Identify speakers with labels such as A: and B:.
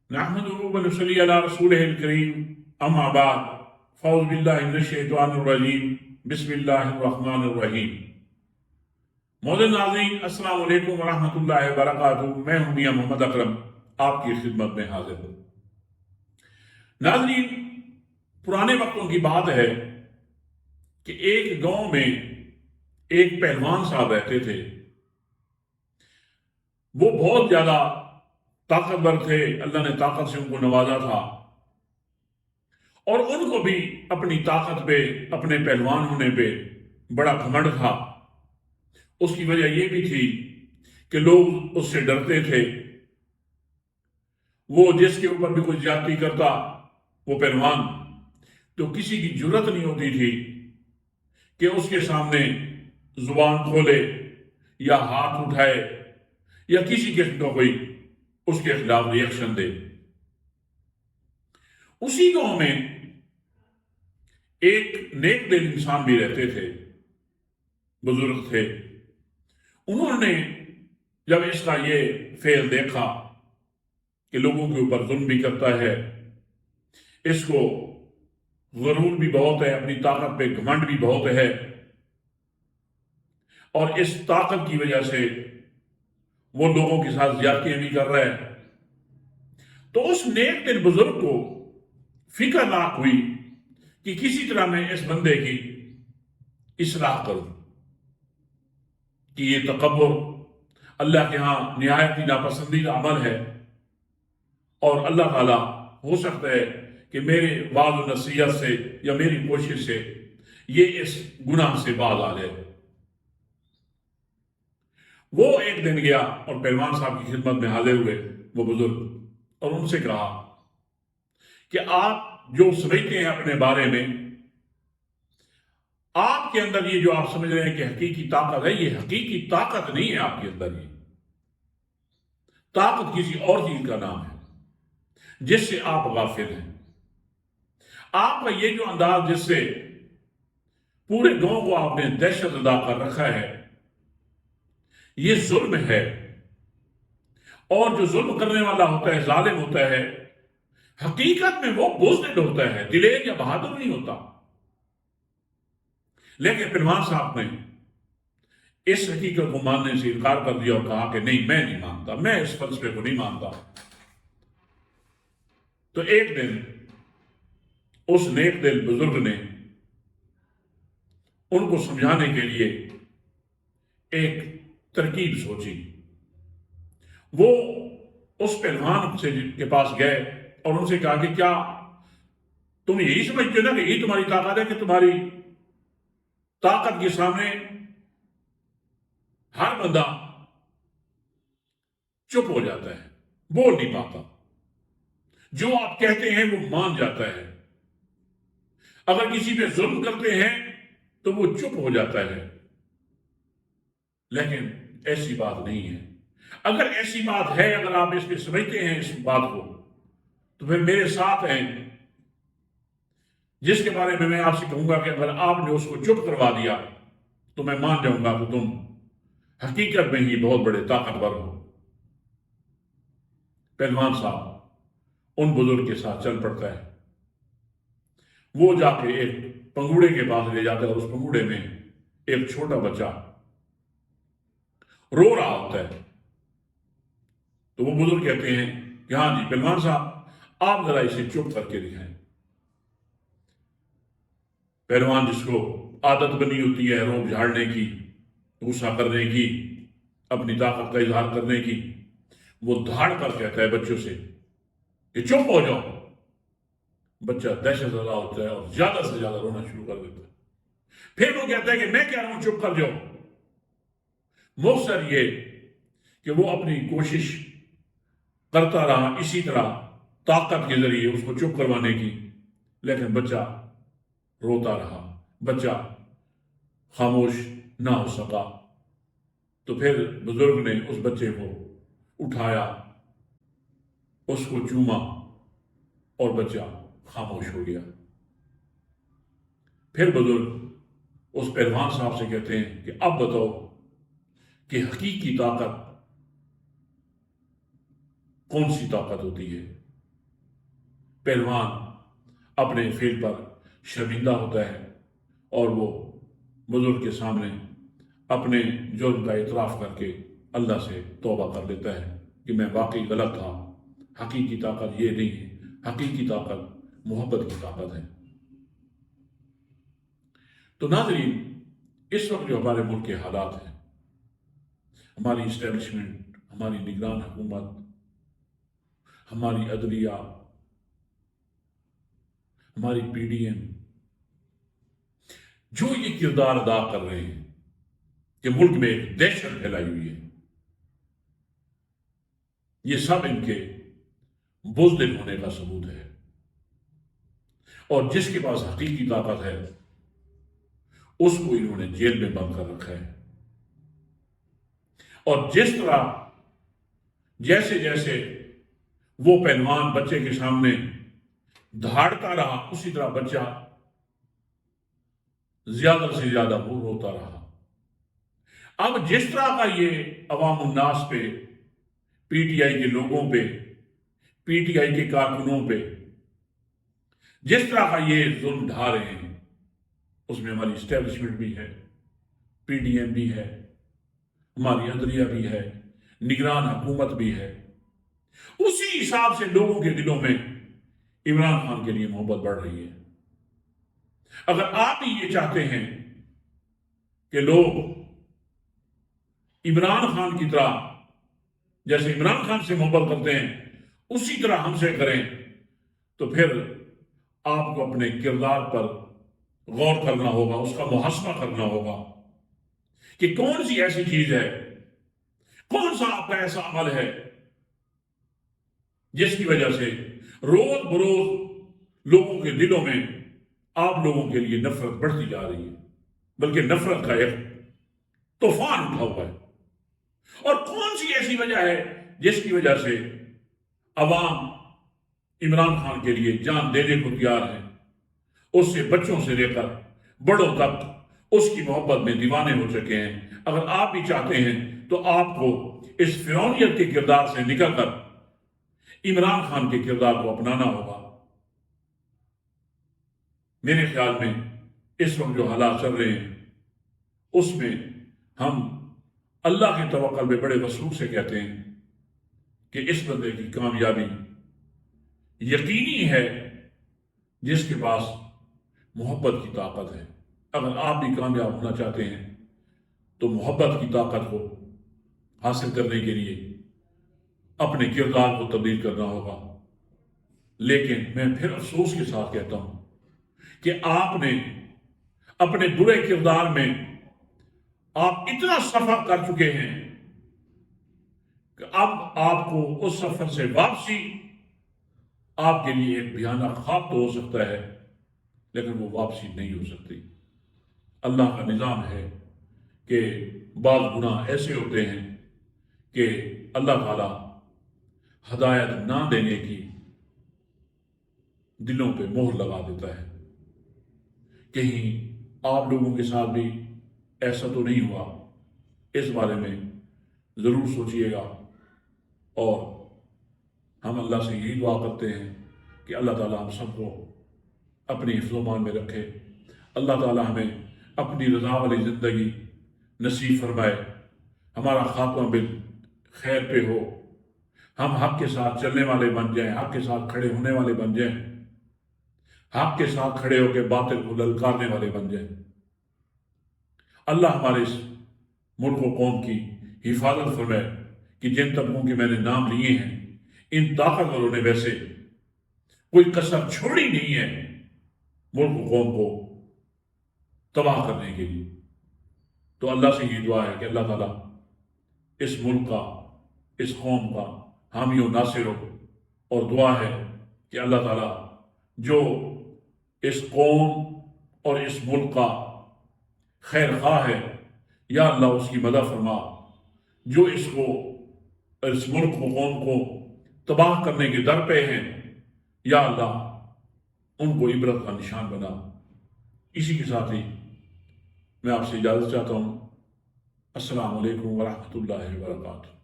A: नहमदुहु व नसल्ली अला रसूलिहिल करीम अम्मा बाद फ़ौज़ बिल्लाहि मिनश शैतानिर रजीम बिस्मिल्लाहिर रहमानिर रहीम। मौजूद नाज़रीन अस्सलामु अलैकुम व रहमतुल्लाहि व बरकातुहू। मैं हूं मियां मोहम्मद अकरम आपकी खिदमत में हाजिर हूं। नाज़रीन, पुराने वक्तों की बात है कि एक गांव में एक पहलवान साहब रहते थे। वो बहुत ज्यादा ताकतवर थे, अल्लाह ने ताकत से उनको नवाजा था और उनको भी अपनी ताकत पे, अपने पहलवान होने पे बड़ा घमंड था। उसकी वजह यह भी थी कि लोग उससे डरते थे। वो जिसके ऊपर भी कोई ज्यादती करता, वो पहलवान, तो किसी की जुर्रत नहीं होती थी कि उसके सामने जुबान खोले या हाथ उठाए या किसी किस्म का कोई उसके खिलाफ रिएक्शन दे। उसी गांव में एक नेक दिल इंसान भी रहते थे, बुजुर्ग थे। उन्होंने जब इसका ये फेल देखा कि लोगों के ऊपर जुल्म भी करता है, इसको गुरूर भी बहुत है, अपनी ताकत पे घमंड भी बहुत है और इस ताकत की वजह से वो लोगों के साथ ज्यादतियां भी कर रहा है, तो उस नेक दिल बुजुर्ग को फिक्र लाक हुई कि किसी तरह मैं इस बंदे की इस्लाह करूं कि ये तकब्बुर अल्लाह के यहां निहायत ही नापसंदीदा अमल है और अल्लाह ताला हो सकता है कि मेरे वाद और नसीहत से या मेरी कोशिश से ये इस गुनाह से बाज आ जाए। वो एक दिन गया और पहलवान साहब की खिदमत में हाजिर हुए वो बुजुर्ग, और उनसे कहा कि आप जो समझते हैं अपने बारे में, आपके अंदर ये जो आप समझ रहे हैं कि हकीकी ताकत है, ये हकीकी ताकत नहीं है आपके अंदर। ये ताकत किसी और चीज का नाम है जिससे आप गाफिल हैं। आपका ये जो अंदाज जिससे पूरे गांव को आपने दहशत अदा कर रखा है, ये जुल्म है। और जो जुल्म करने वाला होता है, जालिम होता है, हकीकत में वो बुज़दिल होता है, दिलेर या बहादुर नहीं होता। लेकिन पहलवान साहब ने इस हकीकत को मानने से इनकार कर दिया और कहा कि नहीं, मैं नहीं मानता, मैं इस फलसफे को नहीं मानता। तो एक दिन उस नेक दिल बुजुर्ग ने उनको समझाने के लिए एक तरकीब सोची। वो उस पहलवान से के पास गए और उनसे कहा कि क्या तुम यही समझते हो ना कि यही तुम्हारी ताकत है, कि तुम्हारी ताकत के सामने हर बंदा चुप हो जाता है, बोल नहीं पाता, जो आप कहते हैं वो मान जाता है, अगर किसी पे जुल्म करते हैं तो वो चुप हो जाता है। लेकिन ऐसी बात नहीं है। अगर ऐसी बात है, अगर आप इसमें समझते हैं इस बात को, तो फिर मेरे साथ हैं, जिसके बारे में मैं आपसे कहूंगा कि अगर आपने उसको चुप करवा दिया तो मैं मान जाऊंगा कि तुम हकीकत में ही बहुत बड़े ताकतवर हो। पहलवान साहब उन बुजुर्ग के साथ चल पड़ता है। वो जाके एक पंगुड़े के पास ले जाता है और उस पंगुड़े में एक छोटा बच्चा रो रहा होता है। तो वो बुजुर्ग कहते हैं कि हाँ जी पहलवान साहब, आप जरा इसे चुप करके दिखाएं। पहलवान जिसको आदत बनी होती है रोब झाड़ने की, गुस्सा करने की, अपनी ताकत का इजहार करने की, वो धाड़ कर कहता है बच्चों से कि चुप हो जाओ। बच्चा दहशत ज़दा होता है और ज्यादा से ज्यादा रोना शुरू कर देता है। फिर वो कहता है कि मैं कह रहा हूं चुप कर जाओ। मकसद ये कि वो अपनी कोशिश करता रहा इसी तरह ताकत के जरिए उसको चुप करवाने की, लेकिन बच्चा रोता रहा, बच्चा खामोश ना हो सका। तो फिर बुजुर्ग ने उस बच्चे को उठाया, उसको चूमा और बच्चा खामोश हो गया। फिर बुजुर्ग उस पहलवान साहब से कहते हैं कि अब बताओ कि हकीकी ताकत कौन सी ताकत होती है। پہلوان اپنے فعل پر شرمندہ ہوتا ہے اور وہ بزرگ کے سامنے اپنے جرم کا اعتراف کر کے اللہ سے توبہ کر لیتا ہے کہ میں واقعی غلط تھا، حقیقی طاقت یہ نہیں ہے، حقیقی طاقت محبت کی طاقت ہے۔ تو ناظرین، اس وقت جو ہمارے ملک کے حالات ہیں، ہماری اسٹیبلشمنٹ، ہماری نگران حکومت، ہماری عدلیہ، ہماری پی ڈی ایم، جو یہ کردار ادا کر رہے ہیں کہ ملک میں ایک دہشت پھیلائی ہوئی ہے، یہ سب ان کے بزدل ہونے کا ثبوت ہے۔ اور جس کے پاس حقیقی طاقت ہے اس کو انہوں نے جیل میں بند کر رکھا ہے، اور جس طرح جیسے جیسے وہ پہلوان بچے کے سامنے دھاڑتا رہا، اسی طرح بچہ زیادہ سے زیادہ بور ہوتا رہا۔ اب جس طرح کا یہ عوام الناس پہ، پی ٹی آئی کے لوگوں پہ، پی ٹی آئی کے کارکنوں پہ جس طرح کا یہ ظلم ڈھا رہے ہیں، اس میں ہماری اسٹیبلشمنٹ بھی ہے، پی ڈی ایم بھی ہے، ہماری عدلیہ بھی ہے، نگران حکومت بھی ہے، اسی حساب سے لوگوں کے دلوں میں عمران خان کے لیے محبت بڑھ رہی ہے۔ اگر آپ ہی یہ چاہتے ہیں کہ لوگ عمران خان کی طرح، جیسے عمران خان سے محبت کرتے ہیں اسی طرح ہم سے کریں، تو پھر آپ کو اپنے کردار پر غور کرنا ہوگا، اس کا محاسبہ کرنا ہوگا کہ کون سی ایسی چیز ہے، کون سا آپ کا ایسا عمل ہے جس کی وجہ سے روز بروز لوگوں کے دلوں میں آپ لوگوں کے لیے نفرت بڑھتی جا رہی ہے، بلکہ نفرت کا ایک طوفان اٹھا ہوا ہے۔ اور کون سی ایسی وجہ ہے جس کی وجہ سے عوام عمران خان کے لیے جان دینے کو تیار ہے، اس سے بچوں سے لے کر بڑوں تک اس کی محبت میں دیوانے ہو چکے ہیں۔ اگر آپ بھی چاہتے ہیں تو آپ کو اس فرعونیت کے کردار سے نکل کر عمران خان کے کردار کو اپنانا ہوگا۔ میرے خیال میں اس وقت جو حالات چل رہے ہیں اس میں ہم اللہ کے توکل میں بڑے وثوق سے کہتے ہیں کہ اس بندے کی کامیابی یقینی ہے جس کے پاس محبت کی طاقت ہے۔ اگر آپ بھی کامیاب ہونا چاہتے ہیں تو محبت کی طاقت کو حاصل کرنے کے لیے اپنے کردار کو تبدیل کرنا ہوگا۔ لیکن میں پھر افسوس کے ساتھ کہتا ہوں کہ آپ نے اپنے برے کردار میں آپ اتنا سفر کر چکے ہیں کہ اب آپ کو اس سفر سے واپسی آپ کے لیے ایک بھیانک خواب تو ہو سکتا ہے، لیکن وہ واپسی نہیں ہو سکتی۔ اللہ کا نظام ہے کہ بعض گناہ ایسے ہوتے ہیں کہ اللہ تعالیٰ ہدایت نہ دینے کی دلوں پہ مہر لگا دیتا ہے۔ کہیں آپ لوگوں کے ساتھ بھی ایسا تو نہیں ہوا؟ اس بارے میں ضرور سوچئے گا، اور ہم اللہ سے یہی دعا کرتے ہیں کہ اللہ تعالیٰ ہم سب کو اپنی حفظ و امان میں رکھے، اللہ تعالیٰ ہمیں اپنی رضا والی زندگی نصیب فرمائے، ہمارا خاتمہ بالخیر پہ ہو، ہم حق کے ساتھ چلنے والے بن جائیں، حق کے ساتھ کھڑے ہونے والے بن جائیں، حق کے ساتھ کھڑے ہو کے باطل کو للکارنے والے بن جائیں۔ اللہ ہمارے اس ملک و قوم کی حفاظت فرمائے کہ جن طبقوں کے میں نے نام لیے ہیں ان طاقتوروں نے ویسے کوئی کسر چھوڑی نہیں ہے ملک و قوم کو تباہ کرنے کے لیے۔ تو اللہ سے یہ دعا ہے کہ اللہ تعالیٰ اس ملک کا، اس قوم کا حامی و ناصر ہو، اور دعا ہے کہ اللہ تعالیٰ جو اس قوم اور اس ملک کا خیر خواہ ہے، یا اللہ اس کی مدد فرما، جو اس ملک و قوم کو تباہ کرنے کے در پہ ہیں، یا اللہ ان کو عبرت کا نشان بنا۔ اسی کے ساتھ ہی میں آپ سے اجازت چاہتا ہوں۔ السلام علیکم ورحمۃ اللہ وبرکاتہ۔